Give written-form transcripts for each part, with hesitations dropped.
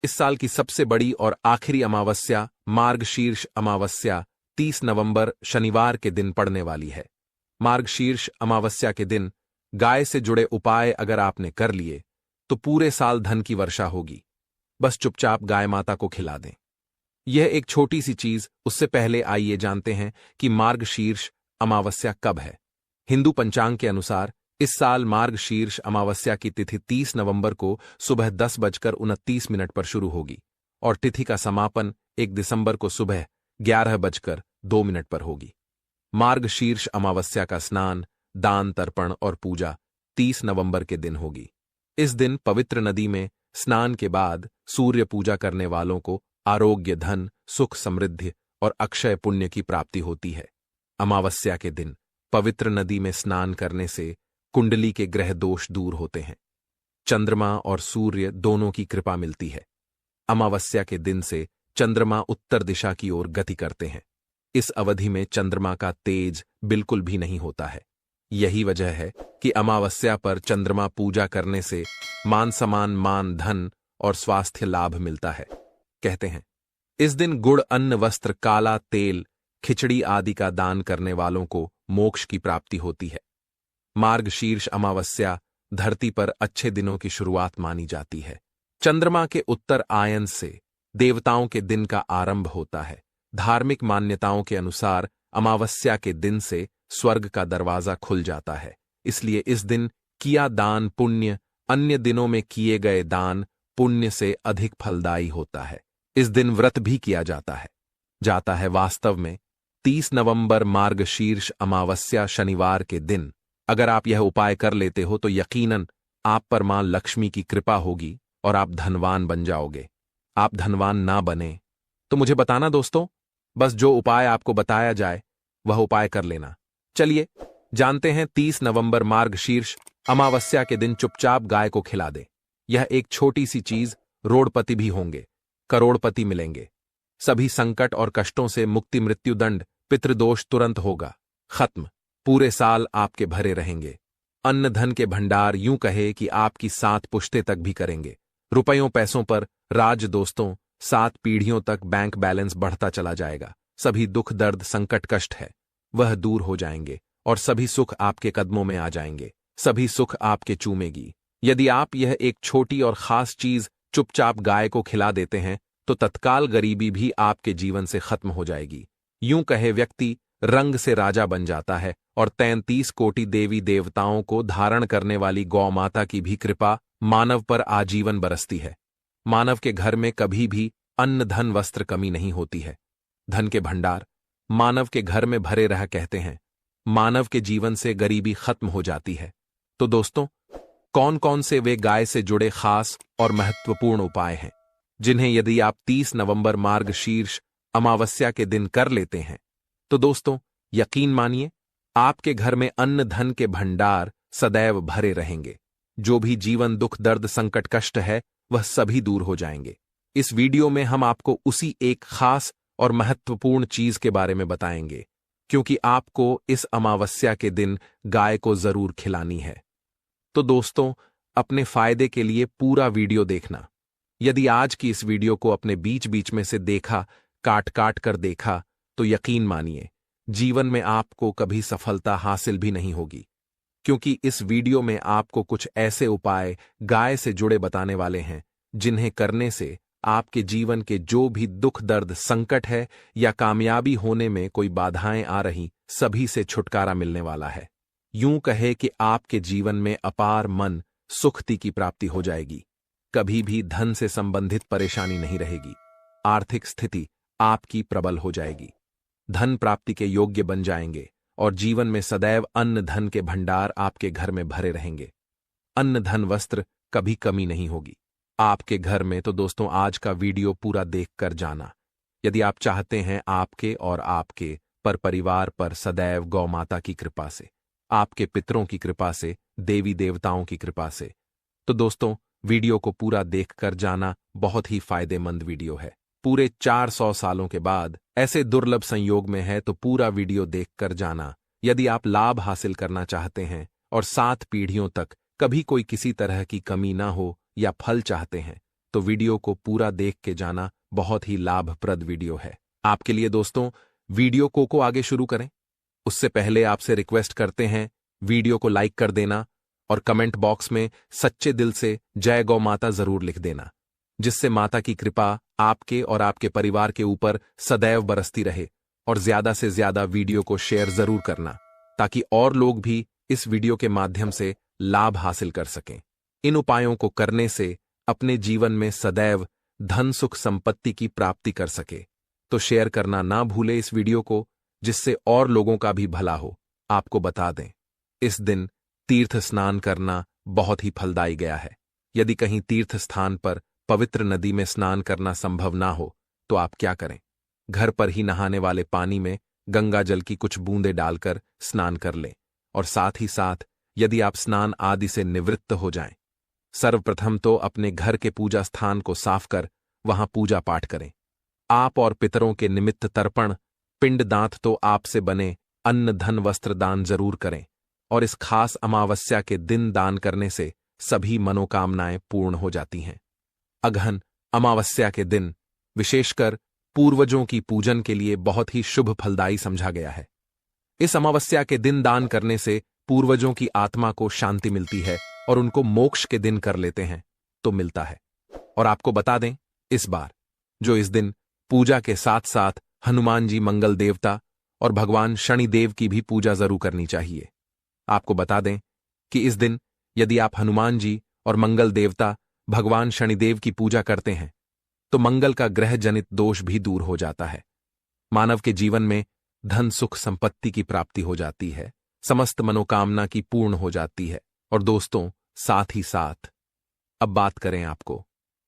इस साल की सबसे बड़ी और आखिरी अमावस्या मार्गशीर्ष अमावस्या 30 नवंबर शनिवार के दिन पड़ने वाली है। मार्गशीर्ष अमावस्या के दिन गाय से जुड़े उपाय अगर आपने कर लिए तो पूरे साल धन की वर्षा होगी। बस चुपचाप गाय माता को खिला दें। यह एक छोटी सी चीज। उससे पहले आइए जानते हैं कि मार्गशीर्ष अमावस्या कब है। हिंदू पंचांग के अनुसार इस साल मार्गशीर्ष अमावस्या की तिथि 30 नवंबर को सुबह 10:29 पर शुरू होगी और तिथि का समापन 1 दिसंबर को सुबह 11:02 पर होगी। मार्गशीर्ष अमावस्या का स्नान, दान, तर्पण और पूजा 30 नवंबर के दिन होगी। इस दिन पवित्र नदी में स्नान के बाद सूर्य पूजा करने वालों को आरोग्य, धन, सुख, समृद्धि और अक्षय पुण्य की प्राप्ति होती है। अमावस्या के दिन पवित्र नदी में स्नान करने से कुंडली के ग्रह दोष दूर होते हैं। चंद्रमा और सूर्य दोनों की कृपा मिलती है। अमावस्या के दिन से चंद्रमा उत्तर दिशा की ओर गति करते हैं। इस अवधि में चंद्रमा का तेज बिल्कुल भी नहीं होता है। यही वजह है कि अमावस्या पर चंद्रमा पूजा करने से मान सम्मान, मान, धन और स्वास्थ्य लाभ मिलता है। कहते हैं इस दिन गुड़, अन्न, वस्त्र, काला तेल, खिचड़ी आदि का दान करने वालों को मोक्ष की प्राप्ति होती है। मार्गशीर्ष अमावस्या धरती पर अच्छे दिनों की शुरुआत मानी जाती है। चंद्रमा के उत्तर आयन से देवताओं के दिन का आरंभ होता है। धार्मिक मान्यताओं के अनुसार अमावस्या के दिन से स्वर्ग का दरवाजा खुल जाता है। इसलिए इस दिन किया दान पुण्य अन्य दिनों में किए गए दान पुण्य से अधिक फलदायी होता है। इस दिन व्रत भी किया जाता है। वास्तव में 30 नवंबर मार्गशीर्ष अमावस्या शनिवार के दिन अगर आप यह उपाय कर लेते हो तो यकीनन आप पर मां लक्ष्मी की कृपा होगी और आप धनवान बन जाओगे। आप धनवान ना बने तो मुझे बताना दोस्तों। बस जो उपाय आपको बताया जाए वह उपाय कर लेना। चलिए जानते हैं 30 नवंबर मार्गशीर्ष अमावस्या के दिन चुपचाप गाय को खिला दे। यह एक छोटी सी चीज, रोड़पति भी होंगे, करोड़पति मिलेंगे। सभी संकट और कष्टों से मुक्ति, मृत्युदंड, पितृदोष तुरंत होगा खत्म। पूरे साल आपके भरे रहेंगे। अन्न धन के भंडार यूं कहे कि आपकी 7 पुश्ते तक भी करेंगे। रुपयों पैसों पर राज दोस्तों, 7 पीढ़ियों तक बैंक बैलेंस बढ़ता चला जाएगा। सभी दुख, दर्द, संकट, कष्ट है वह दूर हो जाएंगे और सभी सुख आपके कदमों में आ जाएंगे। सभी सुख आपके चूमेगी। यदि आप यह एक छोटी और खास चीज चुपचाप गाय को खिला देते हैं तो तत्काल गरीबी भी आपके जीवन से खत्म हो जाएगी। यूं कहे व्यक्ति रंग से राजा बन जाता है और 33 कोटि देवी देवताओं को धारण करने वाली गौ माता की भी कृपा मानव पर आजीवन बरसती है। मानव के घर में कभी भी अन्न, धन, वस्त्र कमी नहीं होती है। धन के भंडार मानव के घर में भरे रह कहते हैं मानव के जीवन से गरीबी खत्म हो जाती है। तो दोस्तों, कौन कौन से वे गाय से जुड़े खास और महत्वपूर्ण उपाय हैं जिन्हें यदि आप 30 नवंबर मार्गशीर्ष अमावस्या के दिन कर लेते हैं तो दोस्तों यकीन मानिए आपके घर में अन्न धन के भंडार सदैव भरे रहेंगे। जो भी जीवन दुख, दर्द, संकट, कष्ट है वह सभी दूर हो जाएंगे। इस वीडियो में हम आपको उसी एक खास और महत्वपूर्ण चीज के बारे में बताएंगे क्योंकि आपको इस अमावस्या के दिन गाय को जरूर खिलानी है। तो दोस्तों, अपने फायदे के लिए पूरा वीडियो देखना। यदि आज की इस वीडियो को अपने बीच बीच में से देखा, काट काट कर देखा तो यकीन मानिए जीवन में आपको कभी सफलता हासिल भी नहीं होगी क्योंकि इस वीडियो में आपको कुछ ऐसे उपाय गाय से जुड़े बताने वाले हैं जिन्हें करने से आपके जीवन के जो भी दुख, दर्द, संकट है या कामयाबी होने में कोई बाधाएं आ रही सभी से छुटकारा मिलने वाला है। यूं कहे कि आपके जीवन में अपार मन सुखती की प्राप्ति हो जाएगी। कभी भी धन से संबंधित परेशानी नहीं रहेगी। आर्थिक स्थिति आपकी प्रबल हो जाएगी। धन प्राप्ति के योग्य बन जाएंगे और जीवन में सदैव अन्न धन के भंडार आपके घर में भरे रहेंगे। अन्न धन वस्त्र कभी कमी नहीं होगी आपके घर में। तो दोस्तों, आज का वीडियो पूरा देखकर जाना। यदि आप चाहते हैं आपके और आपके पर परिवार पर सदैव गौ माता की कृपा से, आपके पितरों की कृपा से, देवी देवताओं की कृपा से, तो दोस्तों वीडियो को पूरा देखकर जाना। बहुत ही फायदेमंद वीडियो है। पूरे 400 सालों के बाद ऐसे दुर्लभ संयोग में है तो पूरा वीडियो देखकर जाना। यदि आप लाभ हासिल करना चाहते हैं और 7 पीढ़ियों तक कभी कोई किसी तरह की कमी ना हो या फल चाहते हैं तो वीडियो को पूरा देख के जाना, बहुत ही लाभप्रद वीडियो है आपके लिए। दोस्तों, वीडियो को आगे शुरू करें उससे पहले आपसे रिक्वेस्ट करते हैं वीडियो को लाइक कर देना और कमेंट बॉक्स में सच्चे दिल से जय गौ माता जरूर लिख देना, जिससे माता की कृपा आपके और आपके परिवार के ऊपर सदैव बरसती रहे। और ज्यादा से ज्यादा वीडियो को शेयर जरूर करना ताकि और लोग भी इस वीडियो के माध्यम से लाभ हासिल कर सकें। इन उपायों को करने से अपने जीवन में सदैव धन सुख संपत्ति की प्राप्ति कर सके। तो शेयर करना ना भूले इस वीडियो को, जिससे और लोगों का भी भला हो। आपको बता दें, इस दिन तीर्थ स्नान करना बहुत ही फलदायी गया है। यदि कहीं तीर्थ स्थान पर पवित्र नदी में स्नान करना संभव ना हो तो आप क्या करें, घर पर ही नहाने वाले पानी में गंगा जल की कुछ बूंदें डालकर स्नान कर लें। और साथ ही साथ यदि आप स्नान आदि से निवृत्त हो जाएं, सर्वप्रथम तो अपने घर के पूजा स्थान को साफ कर वहां पूजा पाठ करें। आप और पितरों के निमित्त तर्पण, पिंड दांत तो आपसे बने अन्न धन वस्त्र दान जरूर करें। और इस खास अमावस्या के दिन दान करने से सभी मनोकामनाएं पूर्ण हो जाती हैं। अगहन अमावस्या के दिन विशेषकर पूर्वजों की पूजन के लिए बहुत ही शुभ फलदायी समझा गया है। इस अमावस्या के दिन दान करने से पूर्वजों की आत्मा को शांति मिलती है और उनको मोक्ष के दिन कर लेते हैं तो मिलता है। और आपको बता दें, इस बार जो इस दिन पूजा के साथ साथ हनुमान जी मंगल देवता और भगवान शनिदेव की भी पूजा जरूर करनी चाहिए। आपको बता दें कि इस दिन यदि आप हनुमान जी और मंगल देवता भगवान शनिदेव की पूजा करते हैं तो मंगल का ग्रह जनित दोष भी दूर हो जाता है। मानव के जीवन में धन सुख संपत्ति की प्राप्ति हो जाती है, समस्त मनोकामना की पूर्ण हो जाती है। और दोस्तों, साथ ही साथ अब बात करें आपको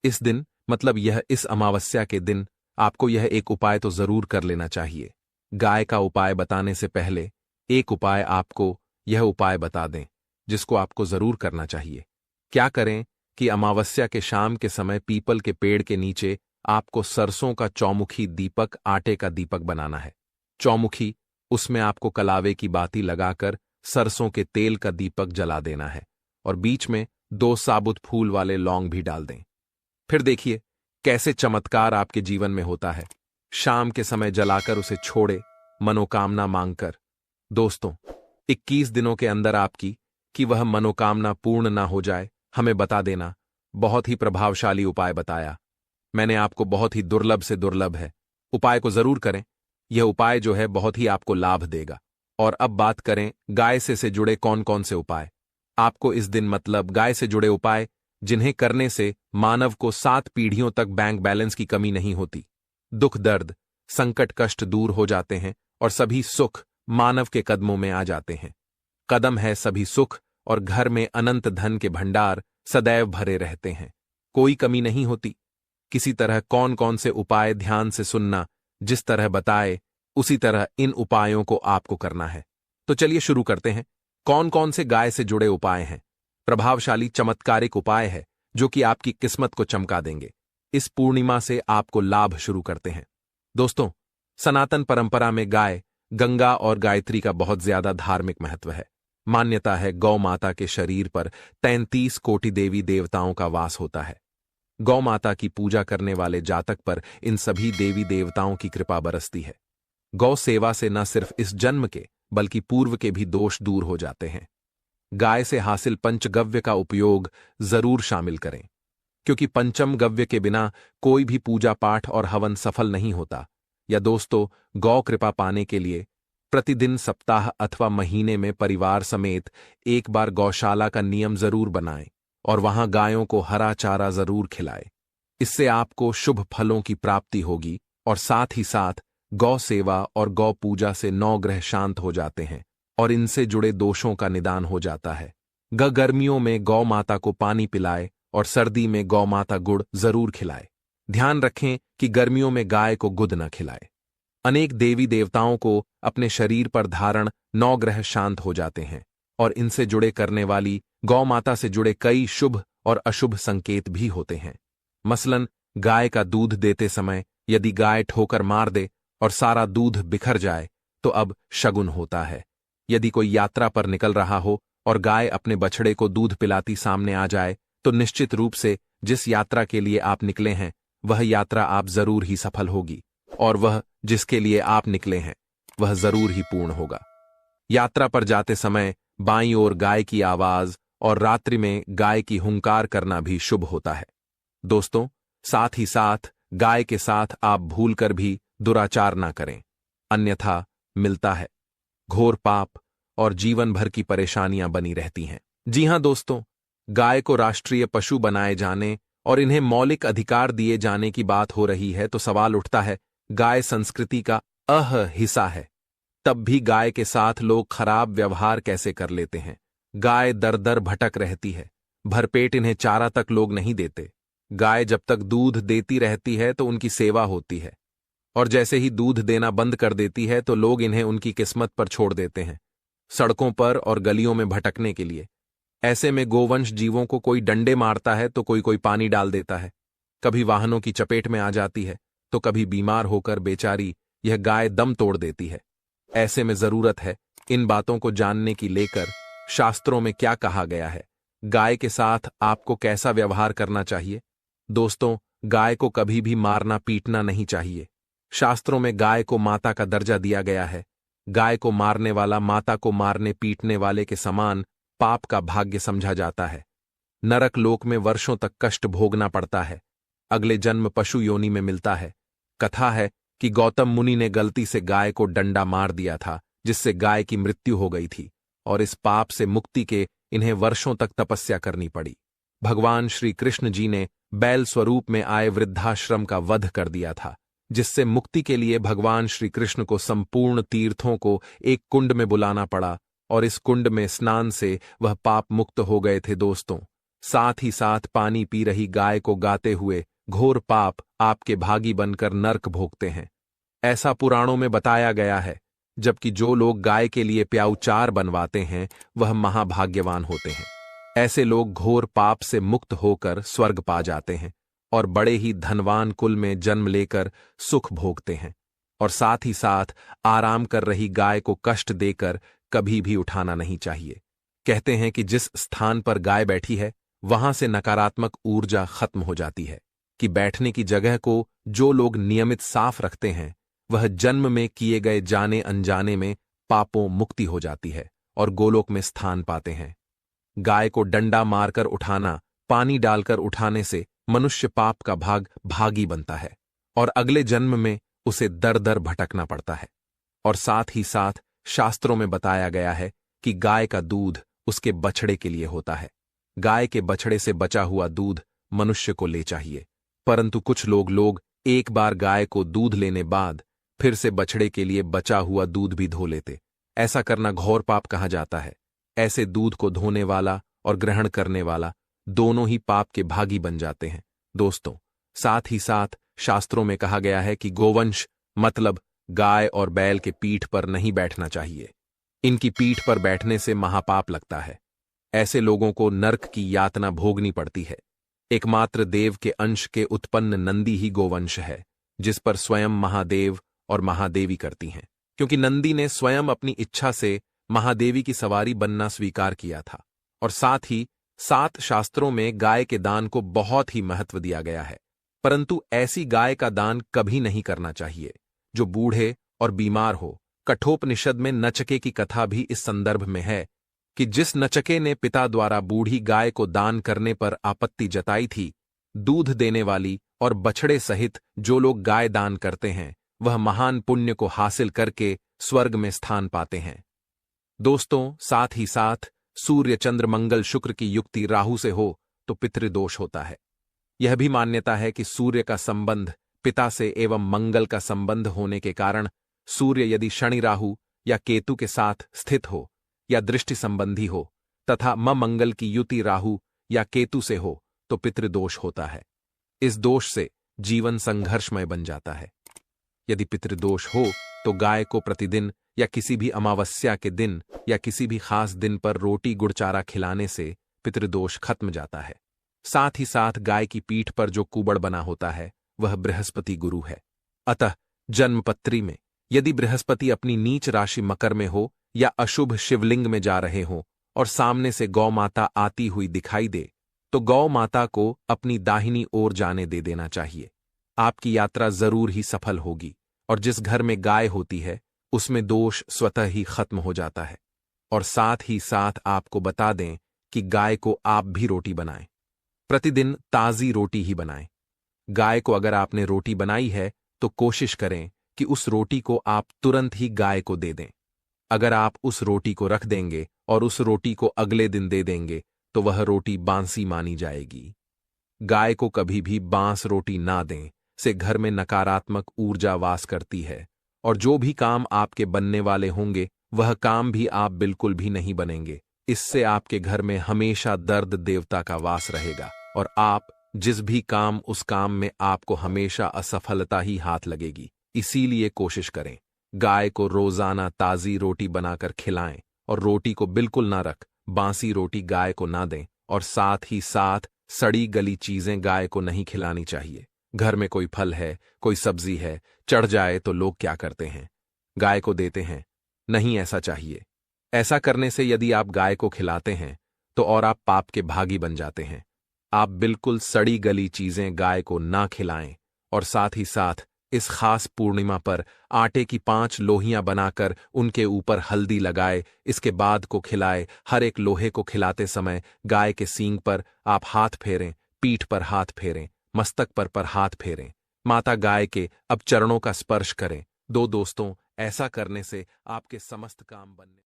इस दिन, मतलब यह इस अमावस्या के दिन आपको यह एक उपाय तो जरूर कर लेना चाहिए। गाय का उपाय बताने से पहले एक उपाय आपको यह उपाय बता दें जिसको आपको जरूर करना चाहिए। क्या करें कि अमावस्या के शाम के समय पीपल के पेड़ के नीचे आपको सरसों का चौमुखी दीपक, आटे का दीपक बनाना है। चौमुखी, उसमें आपको कलावे की बाती लगाकर सरसों के तेल का दीपक जला देना है और बीच में 2 साबुत फूल वाले लौंग भी डाल दें। फिर देखिए कैसे चमत्कार आपके जीवन में होता है। शाम के समय जलाकर उसे छोड़े, मनोकामना मांगकर। दोस्तों, 21 दिनों के अंदर आपकी कि वह मनोकामना पूर्ण ना हो जाए, हमें बता देना। बहुत ही प्रभावशाली उपाय बताया मैंने आपको, बहुत ही दुर्लभ से दुर्लभ है। उपाय को जरूर करें, यह उपाय जो है बहुत ही आपको लाभ देगा। और अब बात करें गाय से जुड़े कौन कौन से उपाय आपको इस दिन, मतलब गाय से जुड़े उपाय जिन्हें करने से मानव को 7 पीढ़ियों तक बैंक बैलेंस की कमी नहीं होती, दुख दर्द संकट कष्ट दूर हो जाते हैं और सभी सुख मानव के कदमों में आ जाते हैं। कदम है सभी सुख और घर में अनंत धन के भंडार सदैव भरे रहते हैं, कोई कमी नहीं होती। किसी तरह कौन कौन से उपाय ध्यान से सुनना, जिस तरह बताए उसी तरह इन उपायों को आपको करना है। तो चलिए शुरू करते हैं। कौन कौन से गाय से जुड़े उपाय हैं? प्रभावशाली चमत्कारिक उपाय है जो कि आपकी किस्मत को चमका देंगे। इस पूर्णिमा से आपको लाभ शुरू करते हैं। दोस्तों, सनातन परंपरा में गाय, गंगा और गायत्री का बहुत ज्यादा धार्मिक महत्व है। मान्यता है गौ माता के शरीर पर 33 कोटि देवी देवताओं का वास होता है। गौ माता की पूजा करने वाले जातक पर इन सभी देवी देवताओं की कृपा बरसती है। गौ सेवा से न सिर्फ इस जन्म के बल्कि पूर्व के भी दोष दूर हो जाते हैं। गाय से हासिल पंचगव्य का उपयोग जरूर शामिल करें, क्योंकि पंचम गव्य के बिना कोई भी पूजा पाठ और हवन सफल नहीं होता। या दोस्तों, गौ कृपा पाने के लिए प्रतिदिन, सप्ताह अथवा महीने में परिवार समेत एक बार गौशाला का नियम जरूर बनाएं और वहां गायों को हरा चारा जरूर खिलाएं। इससे आपको शुभ फलों की प्राप्ति होगी और साथ ही साथ गौ सेवा और गौ पूजा से 9 ग्रह शांत हो जाते हैं और इनसे जुड़े दोषों का निदान हो जाता है। गर्मियों में गौ माता को पानी पिलाए और सर्दी में गौ माता गुड़ जरूर खिलाए। ध्यान रखें कि गर्मियों में गाय को गुद न खिलाए। अनेक देवी देवताओं को अपने शरीर पर धारण 9 ग्रह शांत हो जाते हैं और इनसे जुड़े करने वाली गौ माता से जुड़े कई शुभ और अशुभ संकेत भी होते हैं। मसलन, गाय का दूध देते समय यदि गाय ठोकर मार दे और सारा दूध बिखर जाए तो अब शगुन होता है। यदि कोई यात्रा पर निकल रहा हो और गाय अपने बछड़े को दूध पिलाती सामने आ जाए तो निश्चित रूप से जिस यात्रा के लिए आप निकले हैं वह यात्रा आप जरूर ही सफल होगी, और वह जिसके लिए आप निकले हैं वह जरूर ही पूर्ण होगा। यात्रा पर जाते समय बाईं ओर गाय की आवाज और रात्रि में गाय की हुंकार करना भी शुभ होता है। दोस्तों, साथ ही साथ गाय के साथ आप भूलकर भी दुराचार ना करें, अन्यथा मिलता है घोर पाप और जीवन भर की परेशानियां बनी रहती हैं। जी हां दोस्तों, गाय को राष्ट्रीय पशु बनाए जाने और इन्हें मौलिक अधिकार दिए जाने की बात हो रही है तो सवाल उठता है, गाय संस्कृति का हिस्सा है, तब भी गाय के साथ लोग खराब व्यवहार कैसे कर लेते हैं। गाय दर दर भटक रहती है, भरपेट इन्हें चारा तक लोग नहीं देते। गाय जब तक दूध देती रहती है तो उनकी सेवा होती है, और जैसे ही दूध देना बंद कर देती है तो लोग इन्हें उनकी किस्मत पर छोड़ देते हैं, सड़कों पर और गलियों में भटकने के लिए। ऐसे में गोवंश जीवों को कोई डंडे मारता है तो कोई कोई पानी डाल देता है, कभी वाहनों की चपेट में आ जाती है तो कभी बीमार होकर बेचारी यह गाय दम तोड़ देती है। ऐसे में जरूरत है इन बातों को जानने की लेकर शास्त्रों में क्या कहा गया है, गाय के साथ आपको कैसा व्यवहार करना चाहिए। दोस्तों, गाय को कभी भी मारना पीटना नहीं चाहिए। शास्त्रों में गाय को माता का दर्जा दिया गया है। गाय को मारने वाला माता को मारने पीटने वाले के समान पाप का भाग्य समझा जाता है। नरक लोक में वर्षों तक कष्ट भोगना पड़ता है, अगले जन्म पशु योनि में मिलता है। कथा है कि गौतम मुनि ने गलती से गाय को डंडा मार दिया था, जिससे गाय की मृत्यु हो गई थी, और इस पाप से मुक्ति के इन्हें वर्षों तक तपस्या करनी पड़ी। भगवान श्री कृष्ण जी ने बैल स्वरूप में आए वृद्धाश्रम का वध कर दिया था, जिससे मुक्ति के लिए भगवान श्री कृष्ण को संपूर्ण तीर्थों को एक कुंड में बुलाना पड़ा, और इस कुंड में स्नान से वह पाप मुक्त हो गए थे। दोस्तों, साथ ही साथ पानी पी रही गाय को गाते हुए घोर पाप आपके भागी बनकर नर्क भोगते हैं, ऐसा पुराणों में बताया गया है। जबकि जो लोग गाय के लिए प्याऊचार बनवाते हैं वह महाभाग्यवान होते हैं। ऐसे लोग घोर पाप से मुक्त होकर स्वर्ग पा जाते हैं और बड़े ही धनवान कुल में जन्म लेकर सुख भोगते हैं। और साथ ही साथ आराम कर रही गाय को कष्ट देकर कभी भी उठाना नहीं चाहिए। कहते हैं कि जिस स्थान पर गाय बैठी है वहां से नकारात्मक ऊर्जा खत्म हो जाती है, कि बैठने की जगह को जो लोग नियमित साफ रखते हैं वह जन्म में किए गए जाने अनजाने में पापों मुक्ति हो जाती है और गोलोक में स्थान पाते हैं। गाय को डंडा मारकर उठाना, पानी डालकर उठाने से मनुष्य पाप का भागी बनता है और अगले जन्म में उसे दर दर भटकना पड़ता है। और साथ ही साथ शास्त्रों में बताया गया है कि गाय का दूध उसके बछड़े के लिए होता है। गाय के बछड़े से बचा हुआ दूध मनुष्य को ले चाहिए, परंतु कुछ लोग एक बार गाय को दूध लेने बाद फिर से बछड़े के लिए बचा हुआ दूध भी धो लेते। ऐसा करना घोर पाप कहा जाता है। ऐसे दूध को धोने वाला और ग्रहण करने वाला दोनों ही पाप के भागी बन जाते हैं। दोस्तों, साथ ही साथ शास्त्रों में कहा गया है कि गोवंश मतलब गाय और बैल के पीठ पर नहीं बैठना चाहिए। इनकी पीठ पर बैठने से महापाप लगता है। ऐसे लोगों को नर्क की यातना भोगनी पड़ती है। एकमात्र देव के अंश के उत्पन्न नंदी ही गोवंश है, जिस पर स्वयं महादेव और महादेवी करती हैं, क्योंकि नंदी ने स्वयं अपनी इच्छा से महादेवी की सवारी बनना स्वीकार किया था। और साथ ही सात शास्त्रों में गाय के दान को बहुत ही महत्व दिया गया है, परंतु ऐसी गाय का दान कभी नहीं करना चाहिए जो बूढ़े और बीमार हो। कठोपनिषद में नचके की कथा भी इस संदर्भ में है कि जिस नचके ने पिता द्वारा बूढ़ी गाय को दान करने पर आपत्ति जताई थी, दूध देने वाली और बछड़े सहित जो लोग गाय दान करते हैं वह महान पुण्य को हासिल करके स्वर्ग में स्थान पाते हैं। दोस्तों, साथ ही साथ सूर्य चंद्र मंगल शुक्र की युक्ति राहु से हो तो पितृदोष होता है। यह भी मान्यता है कि सूर्य का संबंध पिता से एवं मंगल का संबंध होने के कारण सूर्य यदि शनि राहु या केतु के साथ स्थित हो या दृष्टि संबंधी हो तथा मंगल की युति राहु या केतु से हो तो पितृदोष होता है। इस दोष से जीवन संघर्षमय बन जाता है। यदि पितृदोष हो तो गाय को प्रतिदिन या किसी भी अमावस्या के दिन या किसी भी खास दिन पर रोटी गुड़चारा खिलाने से पितृदोष खत्म जाता है। साथ ही साथ गाय की पीठ पर जो कुबड़ बना होता है वह बृहस्पति गुरु है। अतः जन्मपत्री में यदि बृहस्पति अपनी नीच राशि मकर में हो या अशुभ शिवलिंग में जा रहे हो और सामने से गौ माता आती हुई दिखाई दे तो गौ माता को अपनी दाहिनी ओर जाने दे देना चाहिए। आपकी यात्रा जरूर ही सफल होगी और जिस घर में गाय होती है उसमें दोष स्वतः ही खत्म हो जाता है। और साथ ही साथ आपको बता दें कि गाय को आप भी रोटी बनाएं। प्रतिदिन ताज़ी रोटी ही बनाएं। गाय को अगर आपने रोटी बनाई है तो कोशिश करें कि उस रोटी को आप तुरंत ही गाय को दे दें। अगर आप उस रोटी को रख देंगे और उस रोटी को अगले दिन दे देंगे तो वह रोटी बांसी मानी जाएगी। गाय को कभी भी बांस रोटी ना दें, से घर में नकारात्मक ऊर्जा वास करती है और जो भी काम आपके बनने वाले होंगे वह काम भी आप बिल्कुल भी नहीं बनेंगे। इससे आपके घर में हमेशा दर्द देवता का वास रहेगा और आप जिस भी काम उस काम में आपको हमेशा असफलता ही हाथ लगेगी। इसीलिए कोशिश करें गाय को रोजाना ताज़ी रोटी बनाकर खिलाएं और रोटी को बिल्कुल ना रख बांसी रोटी गाय को ना दें और साथ ही साथ सड़ी गली चीजें गाय को नहीं खिलानी चाहिए। घर में कोई फल है, कोई सब्जी है, चढ़ जाए तो लोग क्या करते हैं, गाय को देते हैं। नहीं ऐसा चाहिए। ऐसा करने से यदि आप गाय को खिलाते हैं तो और आप पाप के भागी बन जाते हैं। आप बिल्कुल सड़ी गली चीजें गाय को ना खिलाएं और साथ ही साथ इस खास पूर्णिमा पर आटे की 5 लोहियां बनाकर उनके ऊपर हल्दी लगाए, इसके बाद को खिलाए। हर एक लोहे को खिलाते समय गाय के सींग पर आप हाथ फेरें, पीठ पर हाथ फेरें, मस्तक पर हाथ फेरें। माता गाय के अब चरणों का स्पर्श करें। दोस्तों, ऐसा करने से आपके समस्त काम बनने